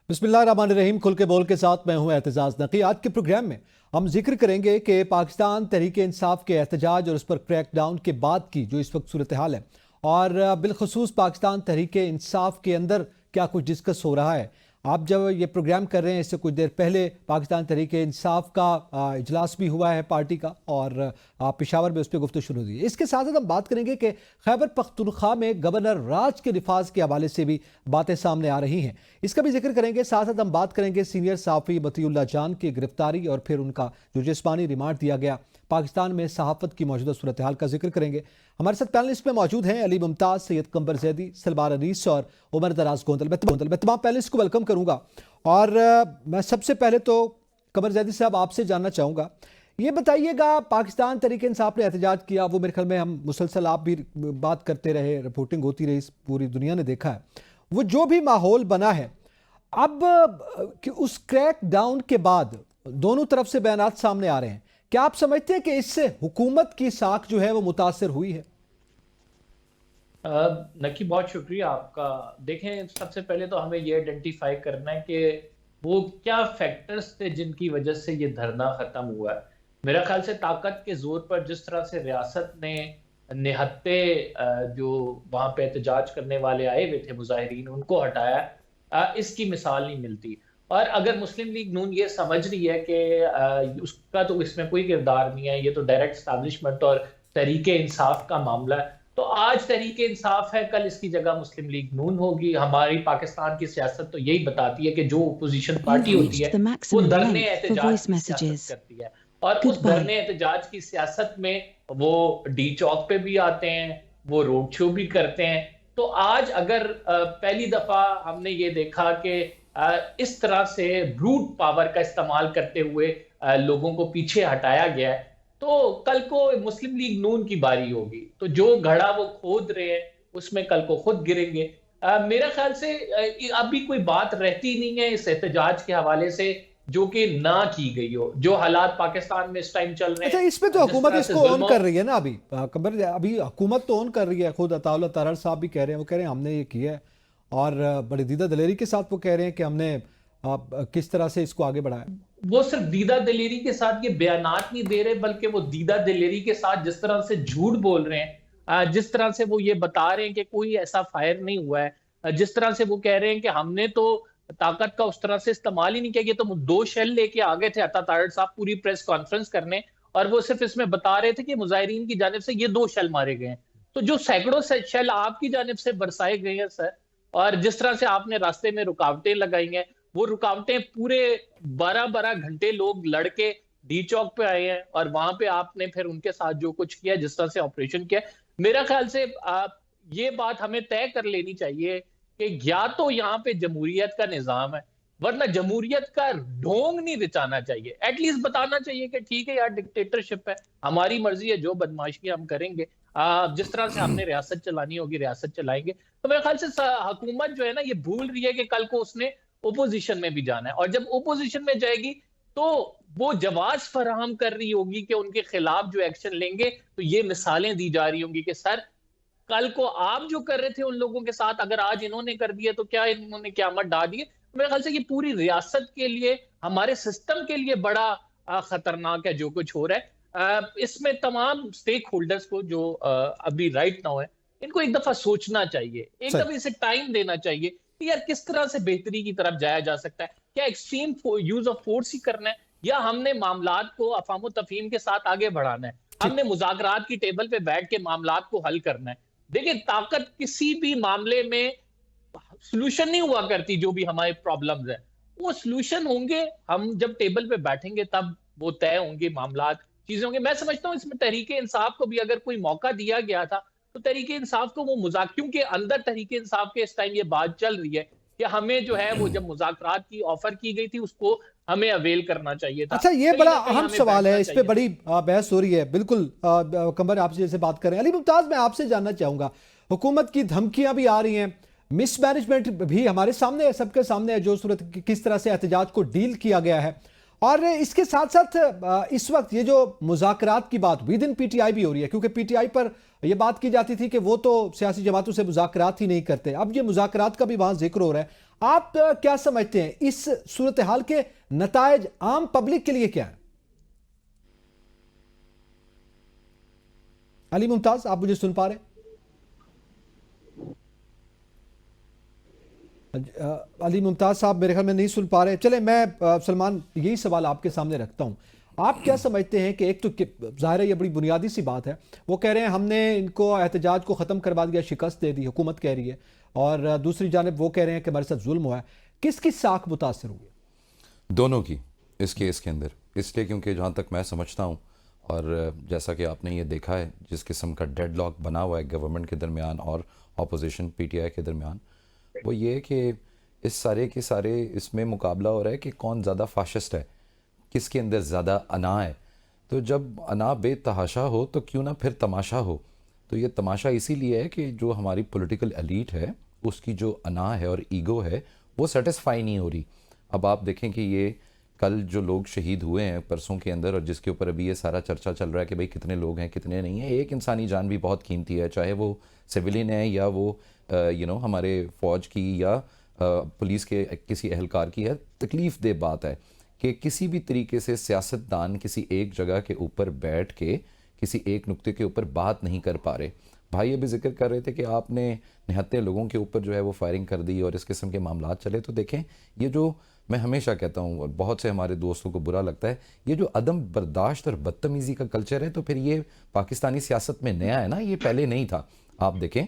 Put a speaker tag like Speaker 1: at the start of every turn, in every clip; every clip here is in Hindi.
Speaker 1: बिस्मिल्लाहिर्रहमानिर्रहीम। खुल के बोल के साथ मैं हूं एतजाज नकी। आज के प्रोग्राम में हम जिक्र करेंगे कि पाकिस्तान तहरीक इंसाफ के एहतजाज और उस पर क्रैकडाउन के बाद की जो इस वक्त सूरत हाल है और बिलखसूस पाकिस्तान तहरीक इंसाफ के अंदर क्या कुछ डिस्कस हो रहा है। आप जब ये प्रोग्राम कर रहे हैं इससे कुछ देर पहले पाकिस्तान तहरीक इंसाफ का इजलास भी हुआ है पार्टी का और पेशावर में उस पर गुफ्तगू शुरू हुई है। इसके साथ साथ हम बात करेंगे कि खैबर पख्तूनख्वा में गवर्नर राज के नफाज के हवाले से भी बातें सामने आ रही हैं, इसका भी जिक्र करेंगे। साथ साथ हम बात करेंगे सीनियर सहाफ़ी मतीउल्लाह जान की गिरफ्तारी और फिर उनका जो जिस्मानी रिमांड दिया गया, पाकिस्तान में सहाफ़त की मौजूदा सूरत हाल का जिक्र करेंगे। हमारे साथ पैनलिस्ट में मौजूद हैं अली मुमताज़, सैयद कंबर जैदी, सलमान अनीस और उमर दराज गोंदल। मैं तमाम पैनलिस्ट को वेलकम करूँगा और मैं सबसे पहले तो कंबर जैदी साहब आपसे जानना चाहूँगा, ये बताइएगा पाकिस्तान तहरीक इंसाफ ने एहतजाज किया, वो मेरे ख्याल में हम मुसलसल आप भी बात करते रहे, रिपोर्टिंग होती रही, पूरी दुनिया ने देखा है वो जो भी माहौल बना है। अब कि उस क्रैक डाउन के बाद दोनों तरफ से बयानात सामने आ रहे हैं, क्या आप समझते हैं कि इससे हुकूमत की साख जो है वो मुतासर हुई है?
Speaker 2: नकी, बहुत शुक्रिया आपका। देखें, सबसे पहले तो हमें ये आइडेंटिफाई करना है कि वो क्या फैक्टर्स थे जिनकी वजह से ये धरना खत्म हुआ है। मेरा ख्याल से ताकत के जोर पर जिस तरह से रियासत ने निहत्ते जो वहां पे एहतजाज करने वाले आए हुए थे मुजाहिरीन, उनको हटाया, इसकी मिसाल नहीं मिलती। और अगर मुस्लिम लीग नून ये समझ रही है कि उसका तो इसमें कोई किरदार नहीं है, ये तो डायरेक्ट एस्टैब्लिशमेंट और तहरीक इंसाफ का मामला है, तो आज तहरीक इंसाफ है, कल इसकी जगह मुस्लिम लीग नून होगी। हमारी पाकिस्तान की सियासत तो यही बताती है कि जो अपोजिशन पार्टी होती है वो धरने एहतजाज की सियासत करती है, और उस धरने एहतजाज की सियासत में वो डी चौक पे भी आते हैं, वो रोड शो भी करते हैं। तो आज अगर पहली दफा हमने ये देखा कि इस तरह से ब्रूट पावर का इस्तेमाल करते हुए लोगों को पीछे हटाया गया है, तो कल को मुस्लिम लीग नून की बारी होगी, तो जो घड़ा वो खोद रहे हैं उसमें कल को खुद गिरेंगे। मेरा ख्याल से अभी कोई बात रहती नहीं है इस एहतजाज के हवाले से जो कि ना की गई हो। जो हालात पाकिस्तान में इस टाइम चल रहे हैं,
Speaker 1: अच्छा, इसमें तो हुकूमत इसको ऑन कर रही है ना। अभी हुकूमत तो ऑन कर रही है, खुद अताउल्लाह तारड़ साहब भी कह रहे हैं, वो कह रहे हैं हमने ये किया है और बड़ी दीदा दलेरी के साथ वो कह रहे हैं कि हमने किस तरह से इसको आगे बढ़ाया।
Speaker 2: वो सिर्फ दीदा दिलेरी के साथ ये बयानात नहीं दे रहे, बल्कि वो दीदा दिलेरी के साथ जिस तरह से झूठ बोल रहे हैं, जिस तरह से वो ये बता रहे हैं कि कोई ऐसा फायर नहीं हुआ है, जिस तरह से वो कह रहे हैं कि हमने तो ताकत का उस तरह से इस्तेमाल ही नहीं किया, ये तो दो शेल लेके आ गए थे अता तारड़ साहब पूरी प्रेस कॉन्फ्रेंस करने, और वो सिर्फ इसमें बता रहे थे कि मुजाहिरीन की जानिब से ये 2 शेल मारे गए हैं। तो जो सैकड़ों शेल आपकी जानिब से बरसाए गए हैं सर, और जिस तरह से आपने रास्ते में रुकावटें लगाई हैं, वो रुकावटें पूरे 12-12 घंटे लोग लड़के डी चौक पे आए हैं, और वहां पे आपने फिर उनके साथ जो कुछ किया, जिस तरह से ऑपरेशन किया, मेरा ख्याल से ये बात हमें तय कर लेनी चाहिए कि या तो यहाँ पे जमहूरियत का निजाम है, वरना जमहूरियत का ढोंग नहीं रचाना चाहिए। एटलीस्ट बताना चाहिए कि ठीक है यार, डिक्टेटरशिप है, हमारी मर्जी है, जो बदमाशी हम करेंगे, जिस तरह से हमने रियासत चलानी होगी रियासत चलाएंगे। तो मेरे ख्याल से हुकूमत जो है ना, ये भूल रही है कि कल को उसने ओपोजिशन में भी जाना है, और जब ओपोजिशन में जाएगी तो वो जवाब फराहम कर रही होगी कि उनके खिलाफ जो एक्शन लेंगे, तो ये मिसालें दी जा रही होंगी कि सर कल को आप जो कर रहे थे उन लोगों के साथ, अगर आज इन्होंने कर दिया तो क्या इन्होंने क़यामत ढा दी है। तो मेरे ख्याल से ये पूरी रियासत के लिए, हमारे सिस्टम के लिए बड़ा खतरनाक है जो कुछ हो रहा है। इसमें तमाम स्टेक होल्डर्स को जो अभी राइट नाउ है, इनको एक दफा सोचना चाहिए, एक दफा इसे टाइम देना चाहिए कि यार किस तरह से बेहतरी की तरफ जाया जा सकता है। क्या एक्सट्रीम यूज ऑफ फोर्स ही करना है, या हमने मामलात को अफाम तफहीम के साथ आगे बढ़ाना है, हमने मुज़ाकरात की टेबल पे बैठ के मामलात को हल करना है। देखिए, ताकत किसी भी मामले में सोल्यूशन नहीं हुआ करती। जो भी हमारे प्रॉब्लम्स है वो सोल्यूशन होंगे हम जब टेबल पे बैठेंगे, तब वो तय होंगे, मामलात चीजें होंगे। मैं समझता हूँ इसमें तहरीक इंसाफ को भी अगर कोई मौका दिया गया था, तो तहरीक इंसाफ को वो मुज़ाकरों के अंदर तहरीक इंसाफ के इस टाइम ये बात चल रही है कि हमें जो है वो जब मुज़ाकरात की ऑफर की गई थी उसको हमें अवेल करना चाहिए था।
Speaker 1: अच्छा, ये बड़ा अहम सवाल है, इस पे बड़ी बहस हो रही है। बिल्कुल कंबर आपसे जैसे बात करें, अली मुमताज मैं आपसे जानना चाहूंगा, हुकूमत की धमकियां भी आ रही हैं, मिसमैनेजमेंट भी हमारे सामने है, सबके सामने है, जो सूरत किस तरह से एहतजाज को डील किया गया है, और इसके साथ साथ इस वक्त ये जो मुज़ाकरात की बात विद इन पीटीआई भी हो रही है, क्योंकि पीटीआई पर यह बात की जाती थी कि वो तो सियासी जमातों से मुज़ाकरात ही नहीं करते। अब ये मुज़ाकरात का भी वहां जिक्र हो रहा है। आप क्या समझते हैं इस सूरत हाल के नतायज आम पब्लिक के लिए क्या है? अली मुमताज, आप मुझे सुन पा रहे हैं? अली मुमताज साहब मेरे ख्याल में नहीं सुन पा रहे। चले, मैं सलमान यही सवाल आपके सामने रखता हूं। आप क्या समझते हैं कि एक तो जाहिर है ये बड़ी बुनियादी सी बात है, वो कह रहे हैं हमने इनको एहतजाज को ख़त्म करवा दिया, शिकस्त दे दी, हुकूमत कह रही है, और दूसरी जानब वो कह रहे हैं कि हमारे साथ जुल्म हुआ है। किसकी साख मुतासर हुई?
Speaker 3: दोनों की इस केस के अंदर, इसलिए क्योंकि जहाँ तक मैं समझता हूँ और जैसा कि आपने ये देखा है जिस किस्म का डेडलॉक बना हुआ है गवर्नमेंट के दरमियान और अपोजिशन पीटीआई के दरमियान, वो ये कि इस सारे के सारे इसमें मुकाबला हो रहा है कि कौन ज़्यादा फाशिस्ट है, किसके अंदर ज़्यादा अना है। तो जब अना बेतहाशा हो तो क्यों ना फिर तमाशा हो। तो ये तमाशा इसीलिए है कि जो हमारी पॉलिटिकल एलीट है उसकी जो अना है और ईगो है वो सेटिस्फाई नहीं हो रही। अब आप देखें कि ये कल जो लोग शहीद हुए हैं परसों के अंदर, और जिसके ऊपर अभी ये सारा चर्चा चल रहा है कि भाई कितने लोग हैं कितने नहीं हैं, एक इंसानी जान भी बहुत कीमती है, चाहे वो सिविलियन है या वो हमारे फ़ौज की या पुलिस के किसी एहलकार की है। तकलीफ़ दे बात है कि किसी भी तरीके से सियासतदान किसी एक जगह के ऊपर बैठ के किसी एक नुक्ते के ऊपर बात नहीं कर पा रहे। भाई अभी जिक्र कर रहे थे कि आपने निहत्ते लोगों के ऊपर जो है वो फायरिंग कर दी और इस किस्म के मामला चले। तो देखें, ये जो मैं हमेशा कहता हूँ और बहुत से हमारे दोस्तों को बुरा लगता है, ये जो अदम बर्दाश्त और बदतमीज़ी का कल्चर है, तो फिर ये पाकिस्तानी सियासत में नया है ना, ये पहले नहीं था। आप देखें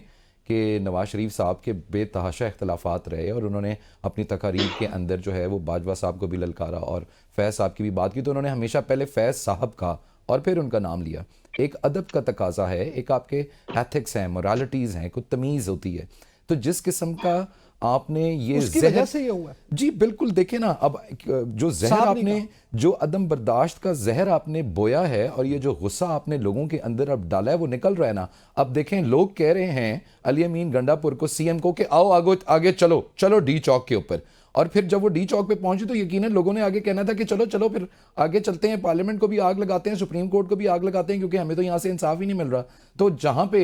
Speaker 3: कि नवाज शरीफ साहब के बेतहाशा इख्तलाफात रहे और उन्होंने अपनी तकारीर के अंदर जो है वो बाजवा साहब को भी ललकारा और फैज़ साहब की भी बात की, तो उन्होंने हमेशा पहले फैज़ साहब का और फिर उनका नाम लिया। एक अदब का तकाजा है, एक आपके एथिक्स हैं, मोरालिटीज़ हैं, कुछ तमीज़ होती है। तो जिस किस्म का आपने ये
Speaker 1: उसकी वजह से ये हुआ।
Speaker 3: जी बिल्कुल, देखे ना, अब जो जहर आपने, जो अदम बर्दाश्त का जहर आपने बोया है और ये जो गुस्सा आपने लोगों के अंदर अब डाला है वो निकल रहा है ना। अब देखें, लोग कह रहे हैं अली अमीन गंडापुर को, सीएम को, कि आओ आगे चलो चलो डी चौक के ऊपर, और फिर जब वो डी चौक पे पहुंचे तो यकीनन लोगों ने आगे कहना था कि चलो चलो फिर आगे चलते हैं, पार्लियामेंट को भी आग लगाते हैं, सुप्रीम कोर्ट को भी आग लगाते हैं, क्योंकि हमें तो यहां से इंसाफ ही नहीं मिल रहा। तो जहां पे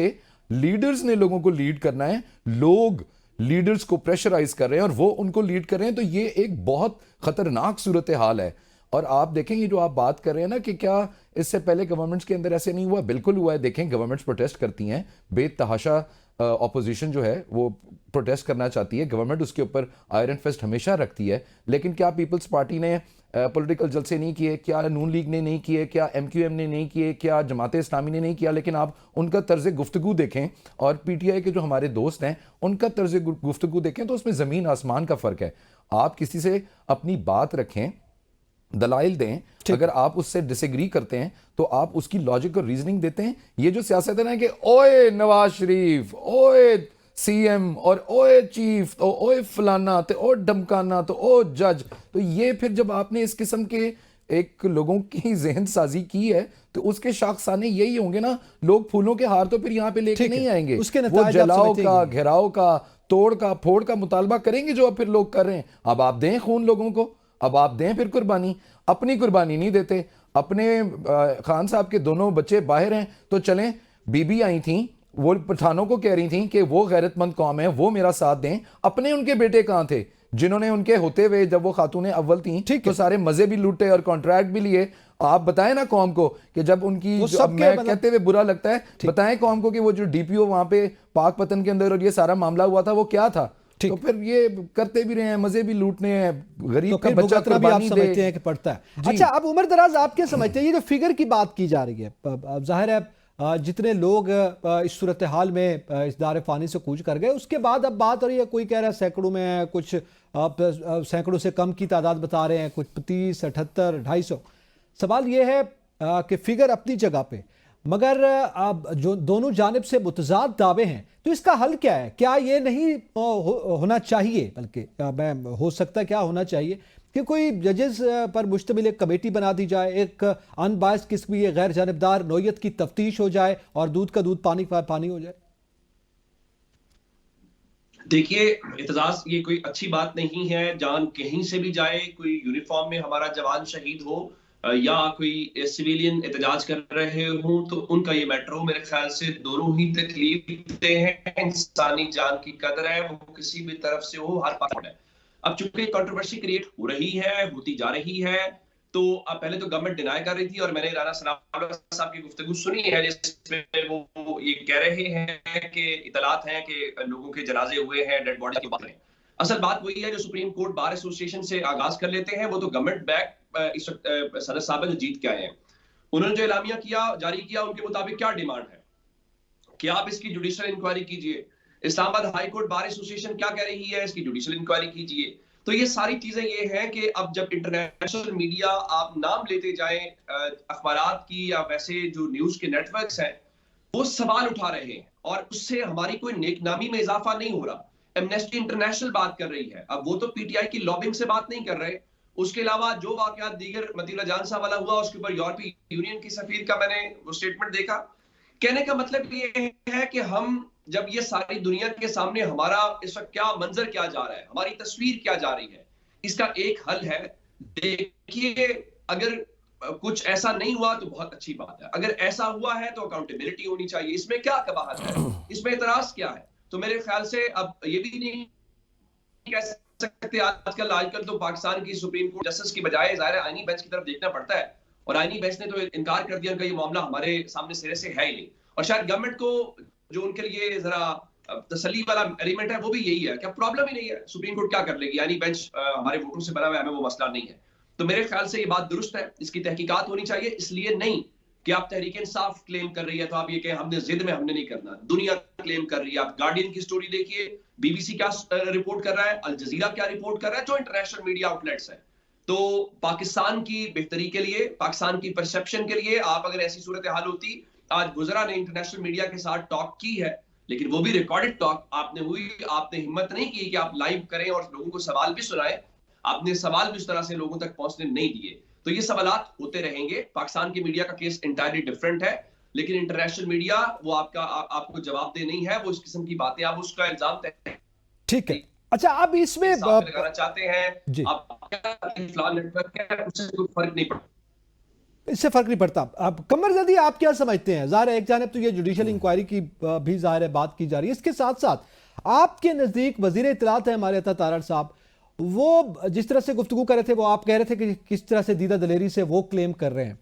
Speaker 3: लीडर्स ने लोगों को लीड करना है, लोग लीडर्स को प्रेशराइज कर रहे हैं और वो उनको लीड कर रहे हैं, तो ये एक बहुत खतरनाक सूरत हाल है। और आप देखेंगे जो आप बात कर रहे हैं ना कि क्या इससे पहले गवर्नमेंट्स के अंदर ऐसे नहीं हुआ, बिल्कुल हुआ है। देखें, गवर्नमेंट्स प्रोटेस्ट करती हैं, बेतहाशा ऑपोजिशन जो है वो प्रोटेस्ट करना चाहती है, गवर्नमेंट उसके ऊपर आयरन फिस्ट हमेशा रखती है। लेकिन क्या पीपल्स पार्टी ने पॉलिटिकल जलसे नहीं किए, क्या नून लीग ने नहीं किए, क्या एमक्यूएम ने नहीं किए, क्या जमात इस्लामी ने नहीं किया? लेकिन आप उनका तर्ज गुफ्तगू देखें और पीटीआई के जो हमारे दोस्त हैं उनका तर्ज गुफ्तगू देखें तो उसमें ज़मीन आसमान का फ़र्क है। आप किसी से अपनी बात रखें, दलाइल दें, अगर आप उससे डिसएग्री करते हैं तो आप उसकी लॉजिक और रीजनिंग देते हैं। ये जो सियासत है ना कि ओए नवाज शरीफ, ओए सीएम और ओए चीफ, तो ओए फलाना, तो ओ डमकाना, तो ओ जज, तो ये फिर जब आपने इस किस्म के एक लोगों की जहन साजी की है तो उसके शाखसाने यही होंगे ना। लोग फूलों के हार तो फिर यहाँ पे लेके नहीं आएंगे, वो जलाओ का, घेराव का, तोड़ का, फोड़ का मुतालबा करेंगे जो अब फिर लोग कर रहे हैं। अब आप दें खून लोगों को, अब आप दें फिर कुर्बानी। अपनी कुर्बानी नहीं देते, अपने खान साहब के दोनों बच्चे बाहर हैं तो चलें, बीबी आई थी, वो पठानों को कह रही थी कि वो गैरतमंद कौम है, वो मेरा साथ दें। अपने उनके बेटे कहाँ थे जिन्होंने उनके होते हुए, जब वो खातूने अव्वल थी तो सारे मजे भी लूटे और कॉन्ट्रैक्ट भी लिए? आप बताएं ना कौम को कि जब उनकी, अब मैं कहते हुए बुरा लगता है, बताएं कौम को कि वो जो डीपीओ वहां पे पाक पतन के अंदर और ये सारा मामला हुआ था वो क्या था। तो फिर ये करते भी रहे हैं, मजे भी लूटने हैं, गरीब तो का बच्चा
Speaker 1: भी आप समझते हैं कि पड़ता है। अच्छा, अब उमर दराज आप क्या समझते हैं, ये जो फिगर की बात की जा रही है, अब जाहिर है जितने लोग इस सूरत हाल में इस दार फानी से कूच कर गए, उसके बाद अब बात हो रही है, कोई कह रहा है सैकड़ों में है, कुछ सैकड़ों से कम की तादाद बता रहे हैं, कुछ 30, 78, 250। सवाल ये है कि फिगर अपनी जगह पे, मगर अब जो दोनों जानिब से मुतजाद दावे हैं, तो इसका हल क्या है? क्या ये नहीं होना चाहिए, बल्कि मैं हो सकता है क्या होना चाहिए कि कोई जजेस पर मुश्तमिल एक कमेटी बना दी जाए, एक अनबायस किस्म की गैर जानिबदार नौयत की तफ्तीश हो जाए और दूध का दूध पानी का पानी हो जाए?
Speaker 4: देखिए एतजाज, ये कोई अच्छी बात नहीं है। जान कहीं से भी जाए, कोई यूनिफॉर्म में हमारा जवान शहीद हो या कोई सिविलियन एहतजाज कर रहे हों, तो उनका ये मैटर हो, मेरे ख्याल से दोनों ही तकलीफ देते हैं। इंसानी जान की कदर है, वो किसी भी तरफ से हो, हर पास है। अब चूंकि कंट्रोवर्सी क्रिएट हो रही है, होती जा रही है, तो अब पहले तो गवर्नमेंट डिनाई कर रही थी और मैंने राना सनाउल्लाह साहब की गुफ्तगू सुनी है जिसमें वो ये कह रहे हैं कि इतलात हैं कि लोगों के जनाजे हुए हैं, डेड बॉडी की बात है। असल बात वही है जो सुप्रीम कोर्ट बार एसोसिएशन से आगाज कर लेते हैं, वो तो गवर्नमेंट बैक इस वक्त सनत साहब जो जीत के आए हैं, उन्होंने जो एलामिया किया, जारी किया, उनके मुताबिक क्या डिमांड है कि आप इसकी जुडिशियल इंक्वायरी कीजिए। Islamabad high court bar association क्या कह रही है, इसकी जुडिशियल इंक्वायरी कीजिए। तो ये सारी चीजें ये हैं कि अब जब इंटरनेशनल मीडिया आप नाम लेते जाएं अखबारात की या वैसे जो न्यूज के नेटवर्क्स हैं, वो सवाल उठा रहे हैं और उससे हमारी कोई नेकनामी में इजाफा नहीं हो रहा। एमनेस्टी इंटरनेशनल बात कर रही है, अब वो तो पीटीआई की लॉबिंग से बात नहीं कर रहे। उसके अलावा जो वाकयात दीगर मतीला जान साहब वाला हुआ, उसके ऊपर यूरोपीय यूनियन की सफीर का मैंने वो स्टेटमेंट देखा। कहने का मतलब ये है कि हम जब ये सारी दुनिया के सामने हमारा इस वक्त क्या मंजर क्या जा रहा है, हमारी तस्वीर क्या जा रही है, इसका एक हल है। देखिए, अगर कुछ ऐसा नहीं हुआ तो बहुत अच्छी बात है, अगर ऐसा हुआ है तो अकाउंटेबिलिटी होनी चाहिए। इसमें क्या कबाहत है, इसमें एतराज क्या है? तो मेरे ख्याल से अब ये भी नहीं कह सकते आजकल तो पाकिस्तान की सुप्रीम कोर्ट जस्टिस की बजाय ज़ाहिर आईनी बेंच की तरफ देखना पड़ता है, और आईनी बेंच ने तो इनकार कर दिया कि ये मामला हमारे सामने सिरे से है ही नहीं। और शायद गवर्नमेंट को जो उनके लिए जरा तसल्ली वाला एलिमेंट है वो भी यही है कि प्रॉब्लम ही नहीं है, सुप्रीम कोर्ट क्या कर लेगी, आईनी बेंच हमारे वोटों से बना हुआ है, हमें वो मसला नहीं है। तो मेरे ख्याल से ये बात दुरुस्त है, इसकी तहकीकात होनी चाहिए। इसलिए नहीं कि आप तहरीक इंसाफ क्लेम कर रही है तो आप ये कहें हमने जिद में हमने नहीं करना, दुनिया क्लेम कर रही है। आप गार्डियन की स्टोरी देखिए, बीबीसी क्या रिपोर्ट कर रहा है, अल जजीरा क्या रिपोर्ट कर रहा है, जो इंटरनेशनल मीडिया आउटलेट्स हैं। तो पाकिस्तान की बेहतरी के लिए, पाकिस्तान की परसेप्शन के लिए, आप अगर ऐसी सूरत हाल होती, आज गुजरा ने इंटरनेशनल मीडिया के साथ टॉक की है, लेकिन वो भी रिकॉर्डेड टॉक आपने हुई, आपने हिम्मत नहीं की कि आप लाइव करें और लोगों को सवाल भी सुनाएं, आपने सवाल भी उस तरह से लोगों तक पहुंचने नहीं दिए। तो ये सवालात होते रहेंगे। पाकिस्तान की मीडिया का केस इंटायरली डिफरेंट है, लेकिन इंटरनेशनल मीडिया वो आपको जवाब दे नहीं है, वो इस किस्म की बातें आप उसका इल्जाम
Speaker 1: ठीक है। अच्छा, आप इसमें
Speaker 4: लगाना चाहते हैं
Speaker 1: जी,
Speaker 4: आप नेटवर्क है, उससे कोई फर्क नहीं पड़ता,
Speaker 1: इससे फर्क नहीं पड़ता। अब कमर जदी आप क्या समझते हैं? ज़ाहिर है एक जानिब तो ये जुडिशियल इंक्वायरी की भी ज़ाहिर है बात की जा रही है, इसके साथ साथ आपके नज़दीक वज़ीर इत्तलात है हमारे अता तारड़ साहब, वो जिस तरह से गुफ्तगू कर रहे थे, वो आप कह रहे थे कि किस तरह से दीदा दलेरी से वो क्लेम कर रहे हैं।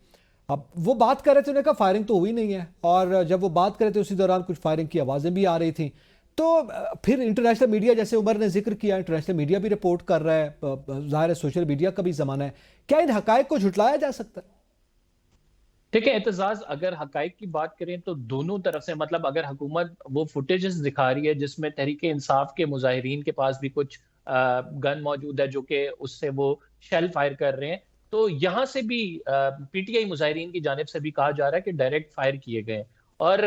Speaker 1: अब वो बात कर रहे थे, उन्होंने कहा फायरिंग तो हुई नहीं है, और जब वो बात कर रहे थे उसी दौरान कुछ फायरिंग की आवाज़ें भी आ रही थी। तो फिर इंटरनेशनल मीडिया, जैसे उमर ने जिक्र किया, इंटरनेशनल मीडिया भी रिपोर्ट कर रहा है, ज़ाहिर है सोशल मीडिया का भी ज़माना है, क्या इन हकायक को झुटलाया जा सकता है?
Speaker 2: ठीक है एतजाज, अगर हकाइक की बात करें तो दोनों तरफ से, मतलब अगर हुकूमत वो फुटेजेस दिखा रही है जिसमें तहरीक इंसाफ के मुजाहिरीन के पास भी कुछ गन मौजूद है जो कि उससे वो शेल फायर कर रहे हैं, तो यहाँ से भी पीटीआई मुजाहिरीन की जानिब से भी कहा जा रहा है कि डायरेक्ट फायर किए गए। और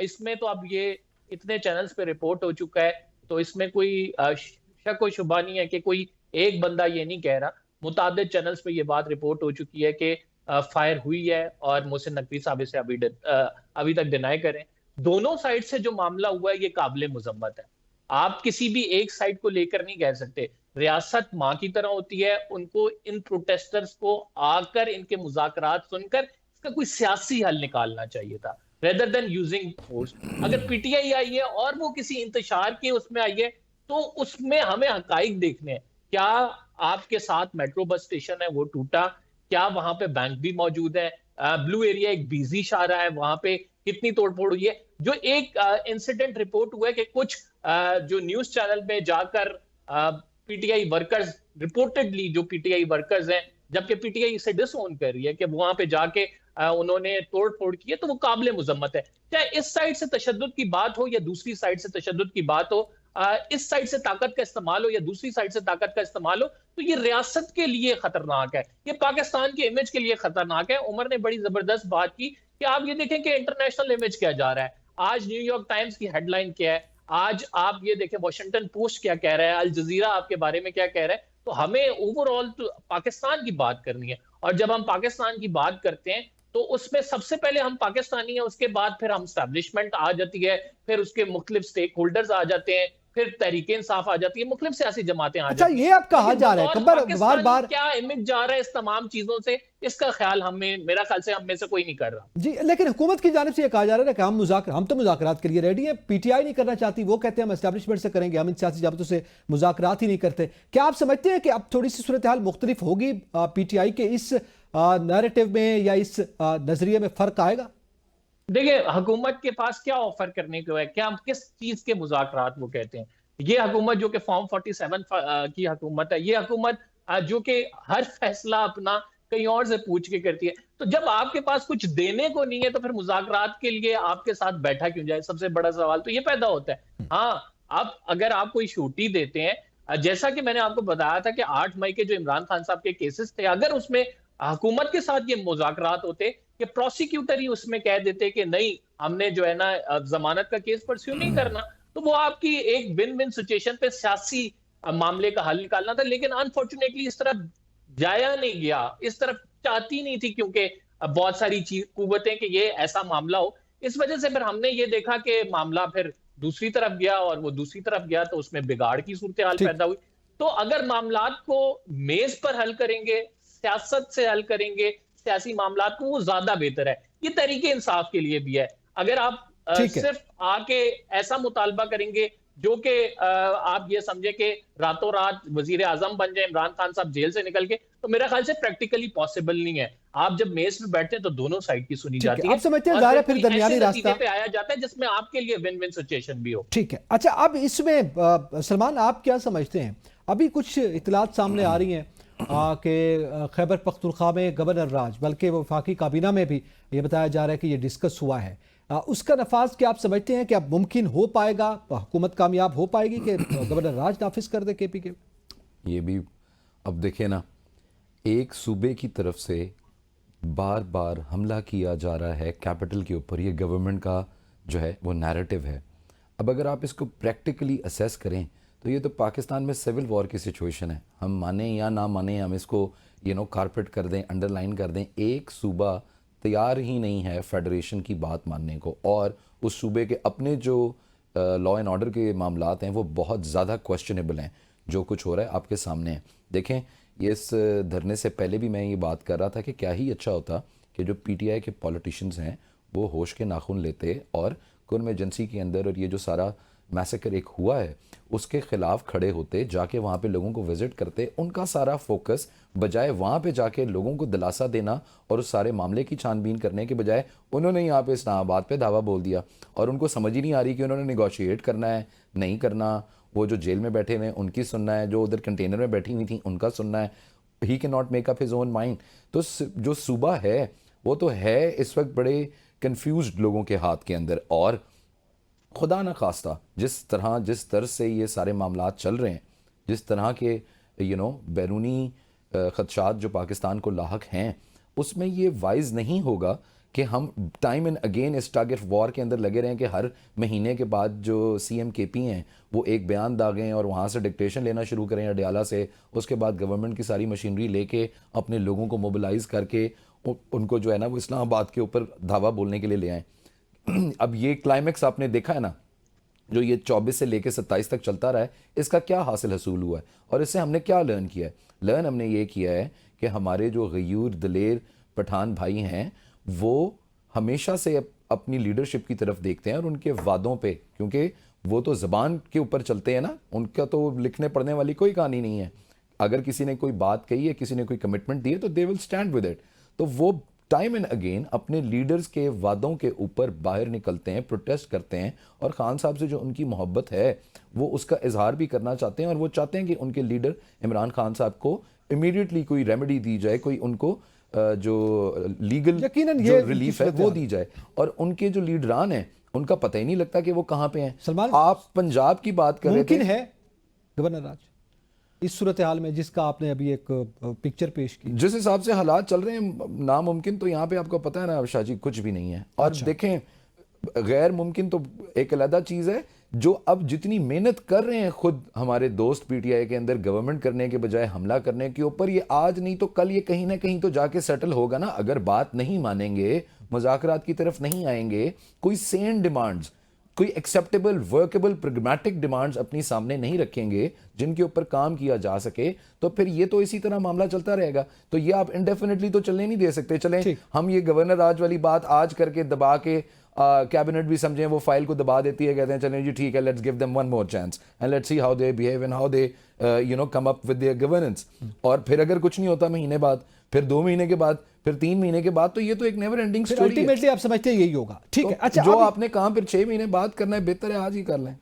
Speaker 2: इसमें तो अब ये इतने चैनल्स पे रिपोर्ट हो चुका है, तो इसमें कोई शक व शुबा नहीं है कि कोई एक बंदा ये नहीं कह रहा, मुताबिद चैनल्स पे ये बात रिपोर्ट हो चुकी है कि फायर हुई है, और मोहसिन नकवी साहब इसे अभी तक डिनाई करें। दोनों साइड से जो मामला हुआ है ये काबिल मुजम्मत है, आप किसी भी एक साइड को लेकर नहीं कह सकते। रियासत माँ की तरह होती है, उनको इन प्रोटेस्टर्स को आकर इनके मुज़ाकरात सुनकर इसका कोई सियासी हल निकालना चाहिए था, रेदर देन यूजिंग फोर्स। अगर पीटीआई आई है और वो किसी इंतशार के उसमें आई है, तो उसमें हमें हकाइक देखने हैं। क्या आपके साथ मेट्रो बस स्टेशन है वो टूटा, क्या वहां पे बैंक भी मौजूद है, ब्लू एरिया एक बिजी शारा है, वहां पे कितनी तोड़फोड़ हुई है। जो एक इंसिडेंट रिपोर्ट हुआ है कि कुछ जो न्यूज चैनल में जाकर पीटीआई वर्कर्स, रिपोर्टेडली जो पीटीआई वर्कर्स हैं, जबकि पीटीआई इसे डिसओन कर रही है कि वहां पे जाके उन्होंने तोड़फोड़ की है, तो वो काबिल मुजम्मत है। चाहे इस साइड से तशद्दुद की बात हो या दूसरी साइड से तशद्दुद की बात हो, इस साइड से ताकत का इस्तेमाल हो या दूसरी साइड से ताकत का इस्तेमाल हो, तो ये रियासत के लिए खतरनाक है, ये पाकिस्तान के इमेज के लिए खतरनाक है। उमर ने बड़ी जबरदस्त बात की कि आप ये देखें कि इंटरनेशनल इमेज क्या जा रहा है। आज न्यूयॉर्क टाइम्स की हेडलाइन क्या है, आज आप ये देखें वॉशिंगटन पोस्ट क्या कह रहा है, अल जजीरा आपके बारे में क्या कह रहा है। तो हमें ओवरऑल तो पाकिस्तान की बात करनी है, और जब हम पाकिस्तान की बात करते हैं तो उसमें सबसे पहले हम पाकिस्तानी हैं, उसके बाद फिर हम एस्टैब्लिशमेंट आ जाती है, फिर उसके मुख्तलिफ स्टेक होल्डर्स आ जाते हैं, फिर तहरीक इंसाफ आ जाती है, मुख्तलिफ सियासी जमातें आ
Speaker 1: अच्छा,
Speaker 2: जाती हैं।
Speaker 1: ये अब कहा
Speaker 2: लेकिन
Speaker 1: जा रहा है
Speaker 2: बतौर
Speaker 1: कबर
Speaker 2: पाकिस्तानी
Speaker 1: बार-बार।
Speaker 2: क्या इमेज जा रहा है इस तमाम चीजों से, इसका ख्याल मेरा ख्याल से हम में से कोई नहीं कर रहा।
Speaker 1: जी, लेकिन हुकूमत की जानिब से ये कहा जा रहा है कि हम तो मुज़ाकरात के लिए रेडी हैं, पीटीआई नहीं करना चाहती, वो कहते हैं हम एस्टैब्लिशमेंट से करेंगे, हम इन सियासी जमातों से मुज़ाकरात ही नहीं करते। क्या आप समझते हैं कि अब थोड़ी सी सूरत हाल मुख्तलिफ होगी, पीटीआई के इस नैरेटिव में या इस नजरिए में फर्क आएगा?
Speaker 2: देखिए, हुकूमत के पास क्या ऑफर करने को है, क्या किस चीज के मुज़ाकरात वो कहते हैं। ये हुकूमत जो कि फॉर्म 47 की हुकूमत है, ये हुकूमत जो कि हर फैसला अपना कहीं और से पूछ के करती है। तो जब आपके पास कुछ देने को नहीं है तो फिर मुज़ाकरात के लिए आपके साथ बैठा क्यों जाए? सबसे बड़ा सवाल तो ये पैदा होता है। हाँ, आप अगर आप कोई छुट्टी देते हैं, जैसा कि मैंने आपको बताया था कि 8 मई के जो इमरान खान साहब के केसेस थे, अगर उसमें हुकूमत के साथ ये मुज़ाकरात होते कि प्रोसिक्यूटर ही उसमें कह देते कि नहीं, हमने जो है ना जमानत का केस परस्यू नहीं करना, तो वो आपकी एक विन विन सिचुएशन पे सियासी मामले का हल निकालना था। लेकिन अनफॉर्चुनेटली इस तरफ जाया नहीं गया, इस तरफ चाहती नहीं थी, क्योंकि बहुत सारी चीज कुव्वतें कि ये ऐसा मामला हो। इस वजह से फिर हमने ये देखा कि मामला फिर दूसरी तरफ गया, और वो दूसरी तरफ गया तो उसमें बिगाड़ की सूरत हाल
Speaker 1: ठीक।
Speaker 2: पैदा हुई। तो अगर मामलात को मेज पर हल करेंगे, सियासत से हल करेंगे, सियासी मामलात को, वो ज्यादा बेहतर है। ये तरीके इंसाफ के लिए भी है। अगर आप
Speaker 1: ठीक है।
Speaker 2: सिर्फ आके ऐसा मुतालबा करेंगे जो कि आप ये समझे कि रातों रात वजीर आजम बन जाए इमरान खान साहब जेल से निकल के, तो मेरा ख्याल से प्रैक्टिकली पॉसिबल नहीं है। आप जब मेज पे बैठते हैं तो दोनों साइड की सुनी
Speaker 1: ठीक है,
Speaker 2: जाती है,
Speaker 1: आप समझते हैं
Speaker 2: और
Speaker 1: ज़ाहिर है
Speaker 2: फिर
Speaker 1: फिर
Speaker 2: कोई
Speaker 1: दरमियानी
Speaker 2: ऐसे नतीजे
Speaker 1: रास्ता।
Speaker 2: पे आया जाता है जिसमें आपके लिए विन विन सिचुएशन भी हो।
Speaker 1: ठीक है। अच्छा, अब इसमें सलमान, आप क्या समझते हैं? अभी कुछ इतलात सामने आ रही हैं कि खैबर पख्तूनख्वा में गवर्नर राज, बल्कि वफाकी काबीना में भी ये बताया जा रहा है कि ये डिस्कस हुआ है। उसका नफाज क्या आप समझते हैं कि अब मुमकिन हो पाएगा, हुकूमत कामयाब हो पाएगी कि गवर्नर राज नाफिज कर दे केपी के?
Speaker 3: ये भी अब देखिए ना, एक सूबे की तरफ से बार बार हमला किया जा रहा है कैपिटल के ऊपर, ये गवर्नमेंट का जो है वो नैरेटिव है। अब अगर आप इसको प्रैक्टिकली असेस करें तो ये तो पाकिस्तान में सिविल वॉर की सिचुएशन है। हम माने या ना माने, हम इसको कारपेट कर दें, अंडरलाइन कर दें, एक सूबा तैयार ही नहीं है फेडरेशन की बात मानने को, और उस सूबे के अपने जो लॉ एंड ऑर्डर के मामलात हैं वो बहुत ज़्यादा क्वेश्चनेबल हैं। जो कुछ हो रहा है आपके सामने है। देखें, ये इस धरने से पहले भी मैं ये बात कर रहा था कि क्या ही अच्छा होता कि जो पीटीआई के पॉलिटिशियंस हैं वो होश के नाखून लेते और कुर्म एजेंसी के अंदर, और ये जो सारा मैसेकर एक हुआ है उसके खिलाफ खड़े होते, जाके वहाँ पे लोगों को विजिट करते। उनका सारा फोकस बजाय वहाँ पे जाके लोगों को दिलासा देना और उस सारे मामले की छानबीन करने के बजाय उन्होंने यहाँ पे इस्लामाबाद पे दावा बोल दिया, और उनको समझ ही नहीं आ रही कि उन्होंने निगोशिएट करना है नहीं करना। वो जो जेल में बैठे हुए उनकी सुनना है, जो उधर कंटेनर में बैठी हुई थी उनका सुनना है। He can not make up his own mind. तो जो सूबा है वो तो है इस वक्त बड़े कंफ्यूज्ड लोगों के हाथ के अंदर, और खुदा न खास्ता जिस तरह से ये सारे मामलात चल रहे हैं, जिस तरह के बैरूनी खदशात जो पाकिस्तान को लाहक हैं, उसमें ये वाइज नहीं होगा कि हम टाइम एंड अगेन इस टग ऑफ वॉर के अंदर लगे रहें कि हर महीने के बाद जो सीएम केपी हैं वो एक बयान दागें और वहाँ से डिक्टेशन लेना शुरू करें अडियाला से, उसके बाद गवर्नमेंट की सारी मशीनरी लेके अपने लोगों को मोबिलाइज करके उनको जो है ना वो इस्लामाबाद के ऊपर धावा बोलने के लिए ले आएँ। अब ये क्लाइमेक्स आपने देखा है ना, जो ये 24 से लेकर 27 तक चलता रहा है, इसका क्या हासिल हसूल हुआ है और इससे हमने क्या लर्न किया है? लर्न हमने ये किया है कि हमारे जो गयूर दलेर पठान भाई हैं वो हमेशा से अपनी लीडरशिप की तरफ देखते हैं और उनके वादों पे, क्योंकि वो तो ज़बान के ऊपर चलते हैं ना, उनका तो लिखने पढ़ने वाली कोई कहानी नहीं है। अगर किसी ने कोई बात कही है, किसी ने कोई कमिटमेंट दी है तो they will stand with it. तो वो टाइम एंड अगेन अपने लीडर्स के वादों के ऊपर बाहर निकलते हैं, प्रोटेस्ट करते हैं, और खान साहब से जो उनकी मोहब्बत है वो उसका इजहार भी करना चाहते हैं, और वो चाहते हैं कि उनके लीडर इमरान खान साहब को इमीडिएटली कोई रेमेडी दी जाए, कोई उनको जो लीगल जो रिलीफ है वो दी जाए। और उनके जो लीडरान हैं उनका पता ही नहीं लगता कि वो कहाँ पे हैं।
Speaker 1: सलमान,
Speaker 3: आप पंजाब की बात कर रहे थे,
Speaker 1: मुमकिन है गवर्नर राज इस सूरत हाल में जिसका आपने अभी एक पिक्चर पेश की,
Speaker 3: जिस हिसाब से हालात चल रहे हैं, नामुमकिन तो यहाँ पे आपको पता है ना शाह जी, कुछ भी नहीं है। और देखें, गैर मुमकिन तो एक अलग चीज़ है। जो अब जितनी मेहनत कर रहे हैं खुद हमारे दोस्त पीटीआई के अंदर गवर्नमेंट करने के बजाय हमला करने के ऊपर, ये आज नहीं तो कल ये कहीं ना कहीं तो जाके सेटल होगा ना। अगर बात नहीं मानेंगे, मुज़ाकरात की तरफ नहीं आएंगे, कोई सेन डिमांड्स कोई एक्सेप्टेबल वर्केबल प्रेगमेटिक डिमांड्स अपनी सामने नहीं रखेंगे जिनके ऊपर काम किया जा सके, तो फिर ये तो इसी तरह मामला चलता रहेगा। तो ये आप इंडेफिनेटली तो चलने नहीं दे सकते। चलें हम ये गवर्नर राज वाली बात आज करके दबा के कैबिनेट भी समझें वो फाइल को दबा देती है, कहते हैं चलें जी ठीक है, let's give them one more chance and let's see how they behave and how they come up with their governance. और फिर अगर कुछ नहीं होता महीने बाद, फिर 2 महीने के बाद, फिर 3 महीने के बाद, तो ये तो एक नेवर एंडिंग स्टोरी है।
Speaker 1: अल्टीमेटली आप समझते हैं यही होगा। ठीक है, अच्छा
Speaker 3: जो आपने कहा फिर 6 महीने बाद करना है, बेहतर है आज ही कर लें।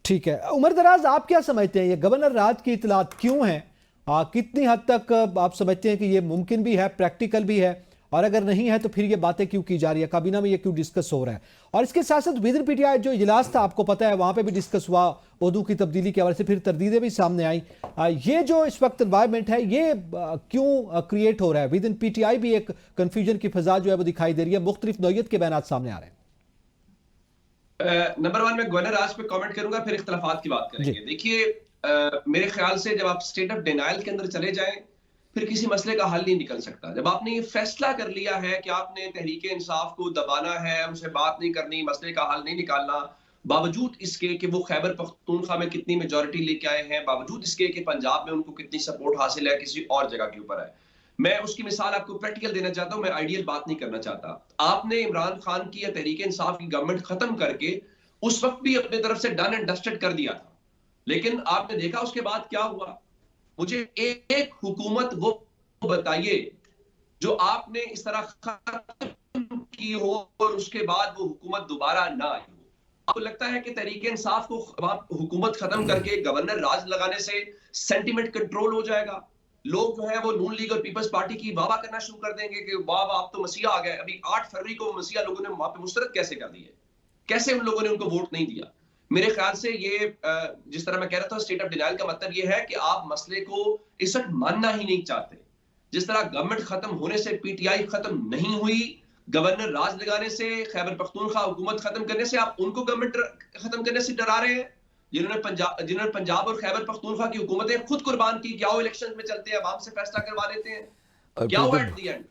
Speaker 1: ठीक है, उमर दराज आप क्या समझते हैं, ये गवर्नर राज की इतलात क्यों है? कितनी हद तक आप समझते हैं कि ये मुमकिन भी है, प्रैक्टिकल भी है, और अगर नहीं है तो फिर ये बातें क्यों की जा रही है, काबीना में ये क्यों डिस्कस हो रहा है? और इसके साथ साथ विद इन पीटीआई जो इजलास था, आपको पता है वहां पे भी डिस्कस हुआ उर्दू की तब्दीली के हवाले से, फिर तरदीदें भी सामने आई। ये जो इस वक्त एनवायरमेंट है ये क्यों क्रिएट हो रहा है? विद इन पीटीआई भी एक कंफ्यूजन की फिजा जो है वो दिखाई दे रही है, मुख्तलिफ नौयत के बयान सामने आ रहे हैं।
Speaker 4: नंबर 1 में गवर्नर राज पे कमेंट करूंगा, फिर इख्तलाफात की बात करेंगे। देखिए, मेरे ख्याल से जब आप स्टेट ऑफ डिनायल के अंदर चले जाएं फिर किसी मसले का हल नहीं निकल सकता। जब आपने ये फैसला कर लिया है कि आपने तहरीक इंसाफ को दबाना है, उनसे बात नहीं करनी, मसले का हल नहीं निकालना, बावजूद इसके कि वो खैबर पख्तूनख्वा में कितनी मेजॉरिटी लेके आए हैं, बावजूद इसके कि पंजाब में उनको कितनी सपोर्ट हासिल है, किसी और जगह के ऊपर है। मैं उसकी मिसाल आपको प्रैक्टिकल देना चाहता हूं, मैं आइडियल बात नहीं करना चाहता। आपने इमरान खान की या तहरीक इंसाफ की गवर्नमेंट खत्म करके उस वक्त भी अपनी तरफ से डन एंड डस्टेड कर दिया था, लेकिन आपने देखा उसके बाद क्या हुआ। मुझे एक हुकूमत वो बताइए जो आपने इस तरह खत्म की हो और उसके बाद वो हुकूमत दोबारा ना आई हो। आपको लगता है कि तहरीक इंसाफ को हुकूमत खत्म करके गवर्नर राज लगाने से सेंटिमेंट कंट्रोल हो जाएगा? लोग जो है वो नून लीग और पीपल्स पार्टी की वाह करना शुरू कर देंगे कि वाह वाह आप तो मसीहा आ गए। अभी 8 फरवरी को मसीहा लोगों ने वहां पे मुस्तरद कैसे कर दिए, कैसे उन लोगों ने उनको वोट नहीं दिया? मेरे ख्याल से ये जिस तरह मैं कह रहा था स्टेट ऑफ डिनायल का मतलब ये है कि आप मसले को इस वक्त मानना ही नहीं चाहते। जिस तरह गवर्नमेंट खत्म होने से पीटीआई खत्म नहीं हुई, गवर्नर राज लगाने से, खैबर पख्तूनख्वा हुकूमत खत्म करने से आप उनको गवर्नमेंट खत्म करने से डरा रहे हैं, जिन्होंने पंजाब और खैबर पख्तूनख्वा की हुकूमतें खुद कुर्बान की। क्या वो इलेक्शन में चलते हैं, अवाम से फैसला करवा लेते हैं? क्या हुआ एट द एंड?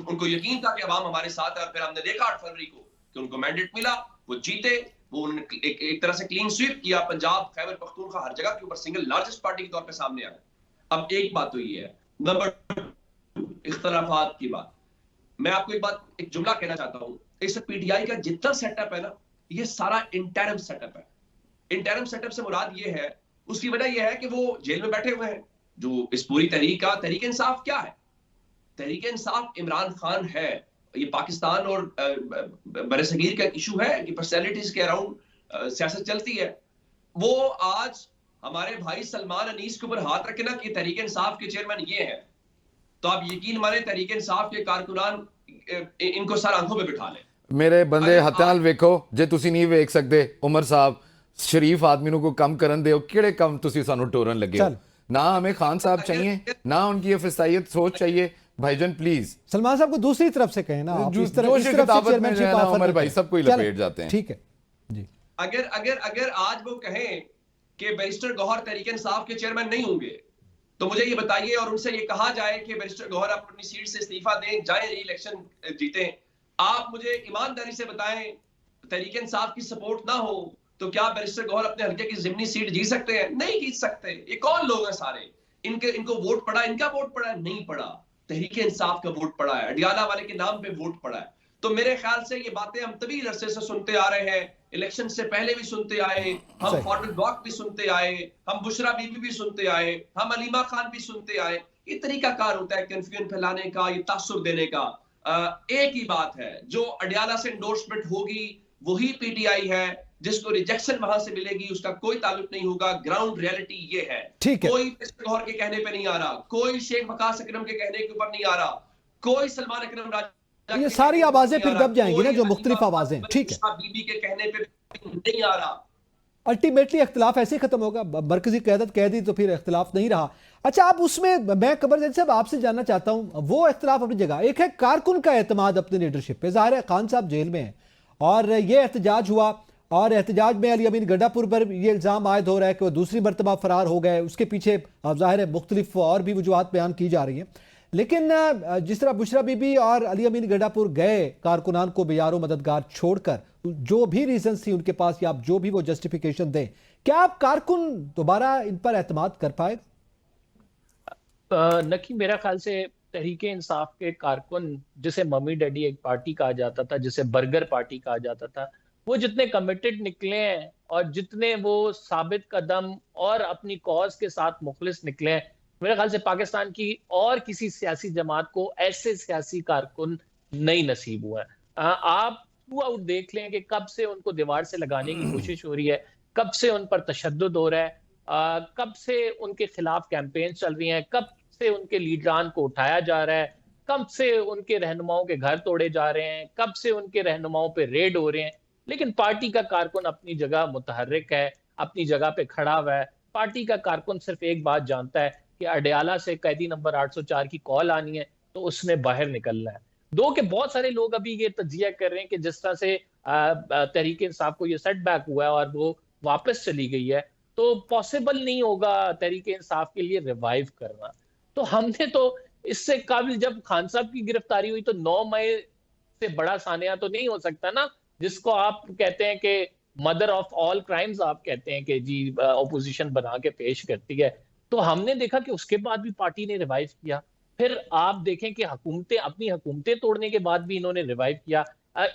Speaker 4: उनको यकीन था कि अवाम हमारे साथ है, फिर हमने देखा 8 फरवरी को कि उनको मैंडेट मिला, वो जीते, वो उन्होंने एक तरह से क्लीन स्वीप किया। पंजाब खैबर पख्तूनख्वा हर जगह के ऊपर सिंगल लार्जेस्ट पार्टी के तौर पे सामने आया। अब एक बात तो ये है। नंबर 2, इख्तलाफात की बात। मैं आपको एक जुमला कहना चाहता हूं, इस पीटीआई का जितना सेटअप है ना, ये सारा इंटरिम सेटअप है। इंटरिम सेटअप से मुराद ये है, उसकी वजह ये है कि वो जेल में बैठे हुए हैं। जो इस पूरी तहरीक इंसाफ क्या है? तहरीक इंसाफ इमरान खान है। ये पाकिस्तान और बरसगीर का इशू है कि पर्सनैलिटीज के अराउंड सियासत चलती है। वो आज हमारे भाई सलमान अनीस के ऊपर हाथ रखे ना कि तहरीक इंसाफ के चेयरमैन ये हैं, तो आप यकीन माने तहरीक इंसाफ के कारकुनान इनको सर आंखों में बिठा लें।
Speaker 3: मेरे बंदे हत्याल वेखो जे तुसी नहीं वेख सकते उमर साहब, शरीफ आदमी को कम करन दे, किहड़े कम तुसी सानू टोरन लगे हो? ना हमें खान साहब चाहिए, ना उनकी ये फिसाइयत सोच चाहिए। भाईजान प्लीज
Speaker 1: सलमान साहब को दूसरी तरफ से कहें ना, आप इस तरफ से
Speaker 3: चेयरमैनशिप उमर भाई सब कोई लपेट जाते हैं।
Speaker 1: ठीक है जी।
Speaker 4: अगर आज वो कहें कि बैरिस्टर गौहर तहरीक इंसाफ के चेयरमैन नहीं होंगे, तो मुझे ये बताइए और उनसे ये कहा जाए कि बैरिस्टर गौहर अपनी सीट से इस्तीफा दें, जाएं, इलेक्शन जीतें। आप मुझे ईमानदारी से बताएं, तहरीक इंसाफ की सपोर्ट ना हो तो क्या बैरिस्टर गौहर अपने हल्के की जिमनी सीट जीत सकते हैं? नहीं जीत सकते। ये कौन लोग हैं सारे? इनको वोट पड़ा, इनका वोट पड़ा नहीं पड़ा, तहरीक इंसाफ का वोट पड़ा है, अडियाला वाले के नाम पे वोट पड़ा है। तो मेरे ख्याल से ये बातें हम तवील अरसे से सुनते आ रहे हैं, इलेक्शन से पहले भी सुनते आए, हम फॉर्डर ब्लॉक भी सुनते आए, हम बुशरा बीबी भी सुनते आए, हम अलीमा खान भी सुनते आए। ये तरीकाकार होता है कंफ्यूजन फैलाने का, ये तासुब देने का। एक ही बात है, जो अडियाला से एंडोर्समेंट होगी वही पीटीआई है, जिसको रिजेक्शन वहां से मिलेगी उसका कोई ताल्लुक नहीं होगा। ग्राउंड रियलिटी ये है। कोई गौहर के कहने पे नहीं आ रहा, कोई शेख वकास अकरम के कहने के ऊपर नहीं आ रहा, कोई सलमान अकरम राजा,
Speaker 1: ये सारी आवाजें फिर दब जाएंगी ना, जो मुख्तलिफ आवाजें। ठीक है,
Speaker 4: बीबी के कहने पे नहीं आ रहा।
Speaker 1: अल्टीमेटली इख्तिलाफ ऐसे ही खत्म होगा। मरकजी क़यादत कह दी तो फिर इख्तिलाफ नहीं रहा। अच्छा, आप उसमें मैं कमर साहब आपसे जानना चाहता हूं, वो इख्तिलाफ अपनी जगह, एक है कारकुन का एतमाद अपनी लीडरशिप पे। ज़ाहिर है खान साहब जेल में हैं और ये एहतजाज हुआ, और एहतजाज में अली अमीन गड्ढापुर पर ये इल्ज़ाम आयद हो रहा है कि वो दूसरी मरतबा फरार हो गए। उसके पीछे ज़ाहिर है मुख्तलिफ और भी वजूहात बयान की जा रही हैं, लेकिन जिस तरह बुशरा बीबी और अली अमीन गंडापुर गए कारकुनान को बेयारो मददगार छोड़कर, जो भी रीजंस थी उनके पास या आप जो भी वो जस्टिफिकेशन दें, क्या आप कारकुन दोबारा इन पर एतमाद कर पाए?
Speaker 2: नकी मेरा ख्याल से तहरीके इंसाफ के कारकुन, जिसे मम्मी डैडी एक पार्टी कहा जाता था, जिसे बर्गर पार्टी कहा जाता था, वो जितने कमिटेड निकले हैं और जितने वो साबित कदम और अपनी कॉज के साथ मुखलिस निकले हैं, मेरे ख्याल से पाकिस्तान की और किसी सियासी जमात को ऐसे सियासी कारकुन नहीं नसीब हुआ है। आप थ्रू आउट देख लें कि कब से उनको दीवार से लगाने की कोशिश हो रही है, कब से उन पर तशद्दुद हो रहा है, कब से उनके खिलाफ कैंपेन चल रही हैं, कब से उनके लीडरान को उठाया जा रहा है, कब से उनके रहनुमाओं के घर तोड़े जा रहे हैं, कब से उनके रहनुमाओं पे रेड हो रहे हैं। लेकिन पार्टी का कारकुन अपनी जगह मुतहर्रिक है, अपनी जगह पे खड़ा हुआ है। पार्टी का कारकुन सिर्फ एक बात जानता है कि अडयाला से कैदी नंबर 804 की कॉल आनी है तो उसने बाहर निकलना है। दो के बहुत सारे लोग अभी ये तजिया कर रहे हैं कि जिस तरह से तहरीक इंसाफ को ये सेटबैक हुआ है और वो वापस चली गई है, तो पॉसिबल नहीं होगा तहरीक इंसाफ के लिए रिवाइव करना। तो हमने तो इससे कबल जब खान साहब की गिरफ्तारी हुई तो 9 मई से बड़ा सानिया तो नहीं हो सकता ना, जिसको आप कहते हैं कि मदर ऑफ ऑल क्राइम्स, आप कहते हैं कि जी ओपोजिशन बना के पेश करती है। तो हमने देखा कि उसके बाद भी पार्टी ने रिवाइव किया। फिर आप देखें कि हुकूमतें, अपनी हुकूमतें तोड़ने के बाद भी इन्होंने रिवाइव किया।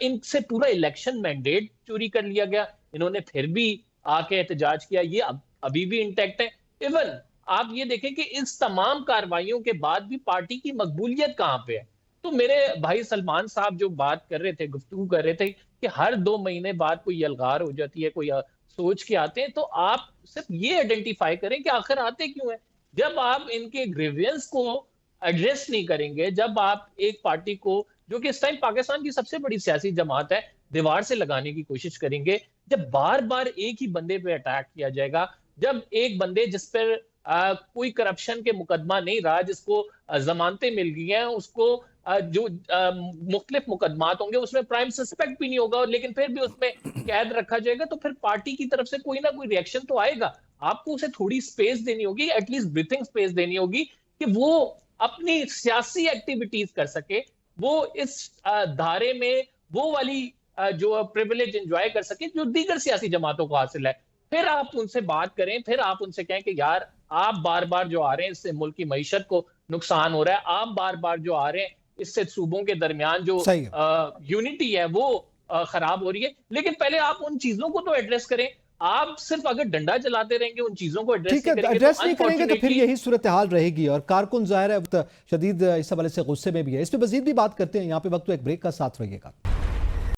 Speaker 2: इनसे पूरा इलेक्शन मैंडेट चोरी कर लिया गया, इन्होंने फिर भी आके एहतजाज किया, ये अभी भी इंटैक्ट है। इवन आप ये देखें कि इस तमाम कार्रवाइयों के बाद भी पार्टी की मकबूलियत कहां पे है। तो मेरे भाई सलमान साहब जो बात कर रहे थे, गुफ्तगू कर रहे थे कि हर 2 महीने बाद कोई यलगार हो जाती है, कोई सोच के आते हैं, तो आप सिर्फ ये आइडेंटिफाई करें कि आखिर आते क्यों है। जब आप इनके ग्रीवियंस को एड्रेस नहीं करेंगे, जब आप एक पार्टी को, जो कि इस टाइम पाकिस्तान की सबसे बड़ी सियासी जमात है, दीवार से लगाने की कोशिश करेंगे, जब बार बार एक ही बंदे पे अटैक किया जाएगा, जब एक बंदे जिस पर कोई करप्शन के मुकदमा नहीं रहा, जिसको जमानतें मिल गई हैं, उसको जो मुख्तलिफ मुकदमात होंगे उसमें प्राइम सस्पेक्ट भी नहीं होगा, लेकिन फिर भी उसमें कैद रखा जाएगा, तो फिर पार्टी की तरफ से कोई ना कोई रिएक्शन तो आएगा। आपको उसे थोड़ी स्पेस देनी होगी, एटलीस्ट ब्रीथिंग स्पेस देनी होगी कि वो अपनी सियासी एक्टिविटीज कर सके, वो इस धारे में वो वाली जो प्रिविलेज एंजॉय कर सके जो दीगर सियासी जमातों को हासिल है। फिर आप उनसे बात करें, फिर आप उनसे कहें कि यार आप बार बार जो आ रहे हैं इससे मुल्क की मईशत को नुकसान हो रहा है, आप बार बार जो आ रहे हैं इससे सूबों के दरमियान जो यूनिटी है वो खराब हो रही है। लेकिन पहले आप उन चीजों को तो एड्रेस करें। आप सिर्फ अगर डंडा चलाते रहेंगे, उन चीजों को एड्रेस
Speaker 1: नहीं करेंगे तो फिर यही सूरत हाल रहेगी। और कारकुन जाहिर है शदीद इस हवाले से गुस्से में भी है। इस पर मजीद भी बात करते हैं, यहाँ पे वक्त तो एक ब्रेक का, साथ रहिएगा।